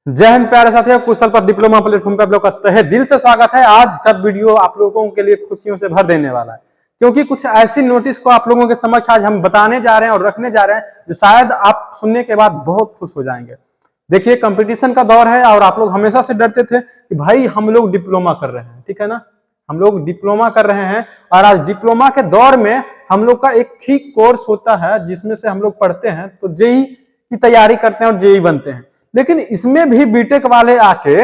जय हिंद प्यारे साथियों, कुशल पर डिप्लोमा प्लेटफॉर्म पे आप लोग का तहे दिल से स्वागत है। आज का वीडियो आप लोगों के लिए खुशियों से भर देने वाला है, क्योंकि कुछ ऐसी नोटिस को आप लोगों के समक्ष आज हम बताने जा रहे हैं और रखने जा रहे हैं जो शायद आप सुनने के बाद बहुत खुश हो जाएंगे। देखिए, कंपटीशन का दौर है और आप लोग हमेशा से डरते थे कि भाई हम लोग डिप्लोमा कर रहे हैं, ठीक है ना, हम लोग डिप्लोमा कर रहे हैं। और आज डिप्लोमा के दौर में हम लोग का एक ही कोर्स होता है जिसमें से हम लोग पढ़ते हैं तो जेई की तैयारी करते हैं और जेई बनते हैं। लेकिन इसमें भी बीटेक वाले आके,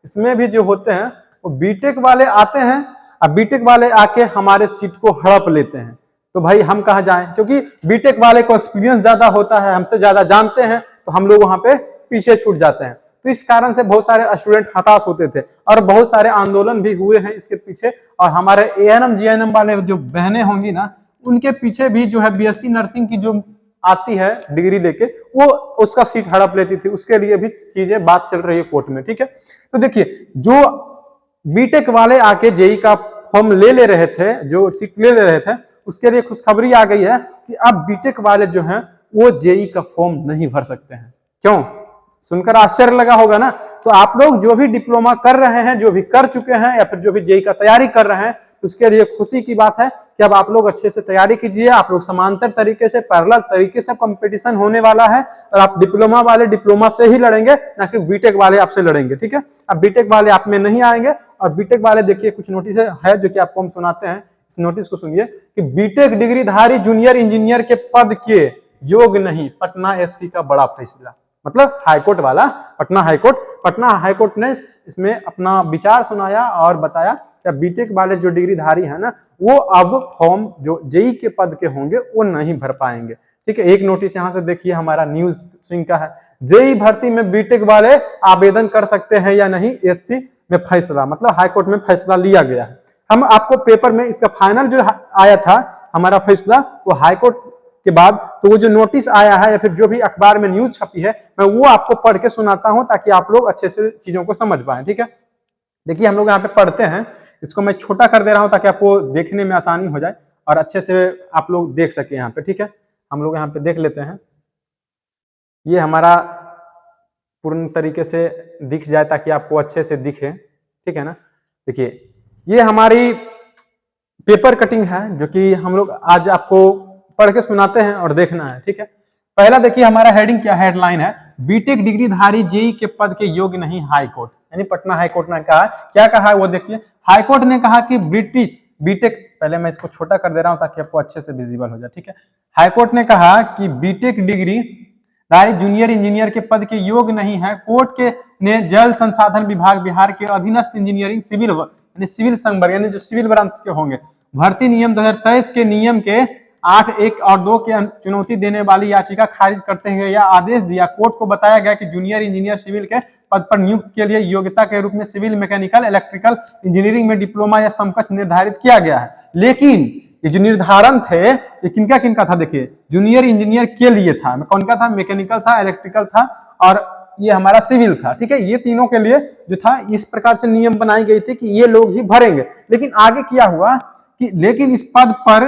इसमें भी जो होते हैं वो बीटेक वाले आते हैं और बीटेक वाले आके हमारे सीट को हड़प लेते हैं। तो भाई हम कहाँ जाएं, क्योंकि बीटेक वाले को एक्सपीरियंस ज्यादा होता है, हमसे ज्यादा जानते हैं, तो हम लोग वहां पे पीछे छूट जाते हैं। तो इस कारण से बहुत सारे स्टूडेंट हताश होते थे और बहुत सारे आंदोलन भी हुए हैं इसके पीछे। और हमारे एएनएम जीएनएम वाले जो बहनें होंगी ना, उनके पीछे भी जो है बीएससी नर्सिंग की जो आती है डिग्री लेके, वो उसका सीट हड़प लेती थी। उसके लिए भी चीजें बात चल रही है कोर्ट में, ठीक है। तो देखिए, जो बीटेक वाले आके जेई का फॉर्म ले रहे थे, जो सीट ले रहे थे, उसके लिए खुशखबरी आ गई है कि अब बीटेक वाले जो हैं वो जेई का फॉर्म नहीं भर सकते हैं। क्यों? सुनकर आश्चर्य लगा होगा ना। तो आप लोग जो भी डिप्लोमा कर रहे हैं, जो भी कर चुके हैं या फिर जो भी जेई का तैयारी कर रहे हैं, तो उसके लिए खुशी की बात है कि अब आप लोग अच्छे से तैयारी कीजिए। आप लोग समांतर तरीके से, पैरेलल तरीके से कंपटीशन होने वाला है और आप डिप्लोमा वाले डिप्लोमा से ही लड़ेंगे, ना कि बीटेक वाले आपसे लड़ेंगे, ठीक है। अब बीटेक वाले आप में नहीं आएंगे। और बीटेक वाले देखिए, कुछ नोटिस है जो कि आपको हम सुनाते हैं। इस नोटिस को सुनिए कि बीटेक डिग्रीधारी जूनियर इंजीनियर के पद के योग्य नहीं, पटना एससी का बड़ा फैसला। मतलब हाईकोर्ट वाला, पटना हाईकोर्ट ने इसमें अपना विचार सुनाया और बताया कि बीटेक वाले जो डिग्रीधारी है ना, वो अब फॉर्म जो जेई के पद के होंगे वो नहीं भर पाएंगे, ठीक है। एक नोटिस यहां से देखिए, हमारा न्यूज सिंह का है, जेई भर्ती में बीटेक वाले आवेदन कर सकते हैं या नहीं, एससी में फैसला, मतलब हाईकोर्ट में फैसला लिया गया है। हम आपको पेपर में इसका फाइनल जो आया था हमारा फैसला, वो हाईकोर्ट के बाद, तो वो जो नोटिस आया है या फिर जो भी अखबार में न्यूज छपी है, मैं वो आपको पढ़ के सुनाता हूं ताकि आप लोग अच्छे से चीजों को समझ पाए, ठीक है। देखिए, हम लोग यहाँ पे पढ़ते हैं, इसको मैं छोटा कर दे रहा हूं ताकि आपको देखने में आसानी हो जाए और अच्छे से आप लोग देख सके यहाँ पे, ठीक है। हम लोग यहाँ पे देख लेते हैं, ये हमारा पूर्ण तरीके से दिख जाए ताकि आपको अच्छे से दिखे, ठीक है ना। देखिए, ये हमारी पेपर कटिंग है जो कि हम लोग आज आपको पढ़ के सुनाते हैं और देखना है, ठीक है। पहला देखिए, हमारा हेडिंग क्या, हेडलाइन है, बीटेक डिग्रीधारी जेई के पद के योग्य नहीं हाईकोर्ट, यानी पटना हाईकोर्ट ने कहा। क्या कहा है वो देखिए, हाईकोर्ट ने कहा कि ब्रिटिश बीटेक, पहले मैं इसको छोटा कर दे रहा हूं ताकि आपको अच्छे से विजिबल हो जाए, ठीक है। हाईकोर्ट ने कहा कि बीटेक डिग्री धारी जूनियर इंजीनियर के पद के योग्य नहीं है। कोर्ट के ने जल संसाधन विभाग बिहार के अधीनस्थ इंजीनियरिंग सिविल यानी सिविल संवर्ग यानी जो सिविल ब्रांच के होंगे, भर्ती नियम 2023 के नियम के 8(1) और 2 के चुनौती देने वाली याचिका खारिज करते हुए यह आदेश दिया। कोर्ट को बताया गया कि जूनियर इंजीनियर सिविल के पद पर नियुक्त के लिए योग्यता के रूप में सिविल, मैकेनिकल, इलेक्ट्रिकल इंजीनियरिंग में डिप्लोमा या समकक्ष निर्धारित किया गया है। लेकिन ये जो निर्धारण थे ये किनका किनका था, देखिए, जूनियर इंजीनियर के लिए था। कौन का था? मैकेनिकल था, इलेक्ट्रिकल था और ये हमारा सिविल था, ठीक है। ये तीनों के लिए जो था इस प्रकार से नियम बनाई गई थी कि ये लोग ही भरेंगे। लेकिन आगे क्या हुआ कि लेकिन इस पद पर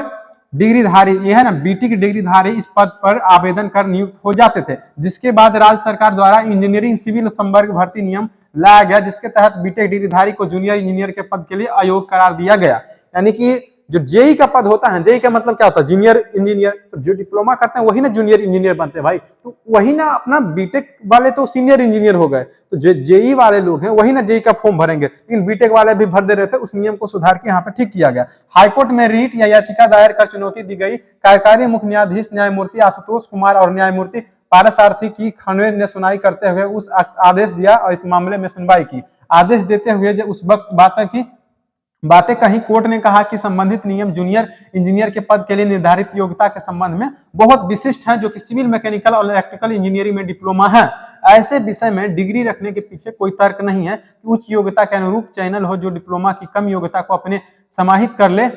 डिग्रीधारी, ये है ना बीटेक डिग्रीधारी, इस पद पर आवेदन कर नियुक्त हो जाते थे, जिसके बाद राज्य सरकार द्वारा इंजीनियरिंग सिविल संवर्ग भर्ती नियम लाया गया, जिसके तहत बीटेक डिग्रीधारी को जूनियर इंजीनियर के पद के लिए अयोग्य करार दिया गया। यानी कि जो जेई का पद होता है, जेई का मतलब क्या होता है? Junior engineer. तो जो डिप्लोमा करते हैं वही ना जूनियर इंजीनियर बनते हैं भाई, तो वही ना अपना बीटेक वाले तो सीनियर इंजीनियर हो गए, तो जो जेई वाले लोग हैं वही ना जेई का फॉर्म भरेंगे। लेकिन बीटेक वाले भी भर दे रहे थे, उस नियम को सुधार के यहाँ पे ठीक किया गया। हाईकोर्ट में रीट या याचिका दायर कर चुनौती दी गई। कार्यकारी मुख्य न्यायाधीश न्यायमूर्ति आशुतोष कुमार और न्यायमूर्ति पारसारथी की खंडपीठ ने सुनवाई करते हुए उस आदेश दिया और इस मामले में सुनवाई की। आदेश देते हुए जो उस वक्त बातें कही, कोर्ट ने कहा कि संबंधित नियम जूनियर इंजीनियर के पद के लिए निर्धारित योग्यता के संबंध में बहुत विशिष्ट हैं, जो कि सिविल, मैकेनिकल और इलेक्ट्रिकल इंजीनियरिंग में डिप्लोमा है। ऐसे विषय में डिग्री रखने के पीछे कोई तर्क नहीं है कि उच्च योग्यता के अनुरूप चैनल हो जो डिप्लोमा की कम योग्यता को अपने समाहित कर ले,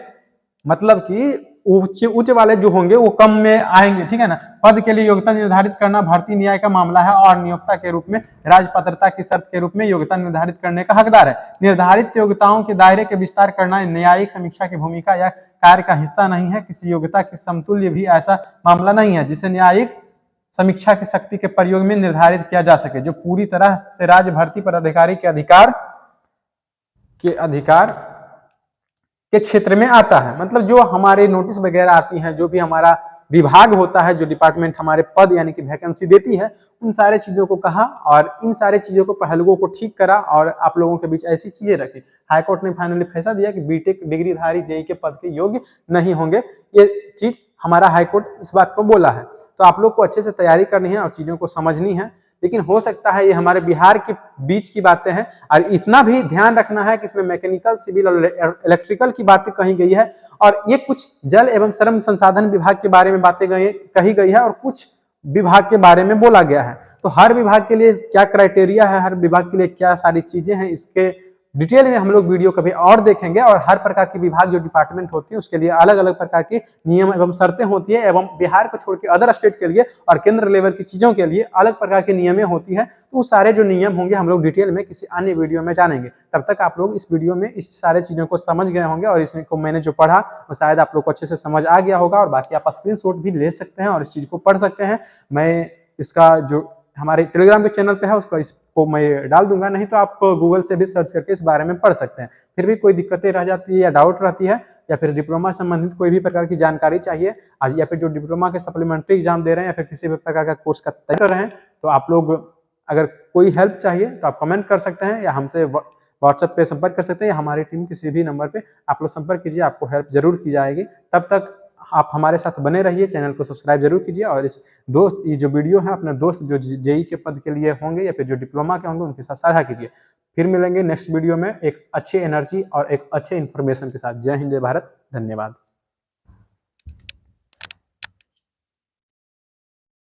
मतलब कि उच्च वाले जो होंगे वो कम में आएंगे, ठीक है ना। पद के लिए योग्यता निर्धारित करना भर्ती न्याय का मामला है और नियोक्ता के रूप में राजपात्रता की शर्त के रूप में योग्यता निर्धारित करने का हकदार है। निर्धारित योग्यताओं के दायरे के विस्तार करना न्यायिक समीक्षा की भूमिका या कार्य का हिस्सा नहीं है। किसी योग्यता की समतुल्य भी ऐसा मामला नहीं है जिसे न्यायिक समीक्षा की शक्ति के प्रयोग में निर्धारित किया जा सके, जो पूरी तरह से राज्य भर्ती पदाधिकारी के अधिकार के क्षेत्र में आता है। मतलब जो हमारे नोटिस वगैरह आती हैं, जो भी हमारा विभाग होता है, जो डिपार्टमेंट हमारे पद यानी कि वैकेंसी देती है, उन सारे चीजों को कहा और इन सारे चीजों को पहलुओं को ठीक करा और आप लोगों के बीच ऐसी चीजें रखी। हाईकोर्ट ने फाइनली फैसला दिया कि बीटेक डिग्रीधारी जेई के पद के योग्य नहीं होंगे। ये चीज हमारा हाईकोर्ट इस बात को बोला है। तो आप लोग को अच्छे से तैयारी करनी है और चीजों को समझनी है। लेकिन हो सकता है ये हमारे बिहार के बीच की बातें हैं और इतना भी ध्यान रखना है कि इसमें मैकेनिकल, सिविल और इलेक्ट्रिकल की बातें कही गई है और ये कुछ जल एवं श्रम संसाधन विभाग के बारे में बातें कही गई है और कुछ विभाग के बारे में बोला गया है। तो हर विभाग के लिए क्या क्राइटेरिया है, हर विभाग के लिए क्या सारी चीजें हैं, इसके डिटेल में हम लोग वीडियो कभी और देखेंगे। और हर प्रकार की विभाग जो डिपार्टमेंट होती है उसके लिए अलग अलग प्रकार की नियम एवं शर्तें होती है, एवं बिहार को छोड़ के अदर स्टेट के लिए और केंद्र लेवल की चीजों के लिए अलग प्रकार की नियमें होती है। तो उस सारे जो नियम होंगे हम लोग डिटेल में किसी अन्य वीडियो में जानेंगे। तब तक आप लोग इस वीडियो में इस सारे चीजों को समझ गए होंगे और इसको मैंने जो पढ़ा वो शायद आप लोग को अच्छे से समझ आ गया होगा। और बाकी आप स्क्रीनशॉट भी ले सकते हैं और इस चीज को पढ़ सकते हैं। मैं इसका जो हमारे टेलीग्राम के चैनल पे है इसको मैं डाल दूंगा, नहीं तो आप गूगल से भी सर्च करके इस बारे में पढ़ सकते हैं। फिर भी कोई दिक्कतें रह जाती है या डाउट रहती है या फिर डिप्लोमा संबंधित कोई भी प्रकार की जानकारी चाहिए आज, या फिर जो डिप्लोमा के सप्लीमेंट्री एग्जाम दे रहे हैं या फिर किसी भी प्रकार का कोर्स का तैयारी कर रहे हैं, तो आप लोग अगर कोई हेल्प चाहिए तो आप कमेंट कर सकते हैं या हमसे व्हाट्सएप पे संपर्क कर सकते हैं या हमारी टीम किसी भी नंबर पे आप लोग संपर्क कीजिए, आपको हेल्प जरूर की जाएगी। तब तक आप हमारे साथ बने रहिए, चैनल को सब्सक्राइब जरूर कीजिए और इस दोस्त ये जो वीडियो है अपने दोस्त जो जेई के पद के लिए होंगे या फिर जो डिप्लोमा के होंगे उनके साथ साझा कीजिए। फिर मिलेंगे नेक्स्ट वीडियो में एक अच्छी एनर्जी और एक अच्छे इन्फॉर्मेशन के साथ। जय हिंद, जय भारत, धन्यवाद।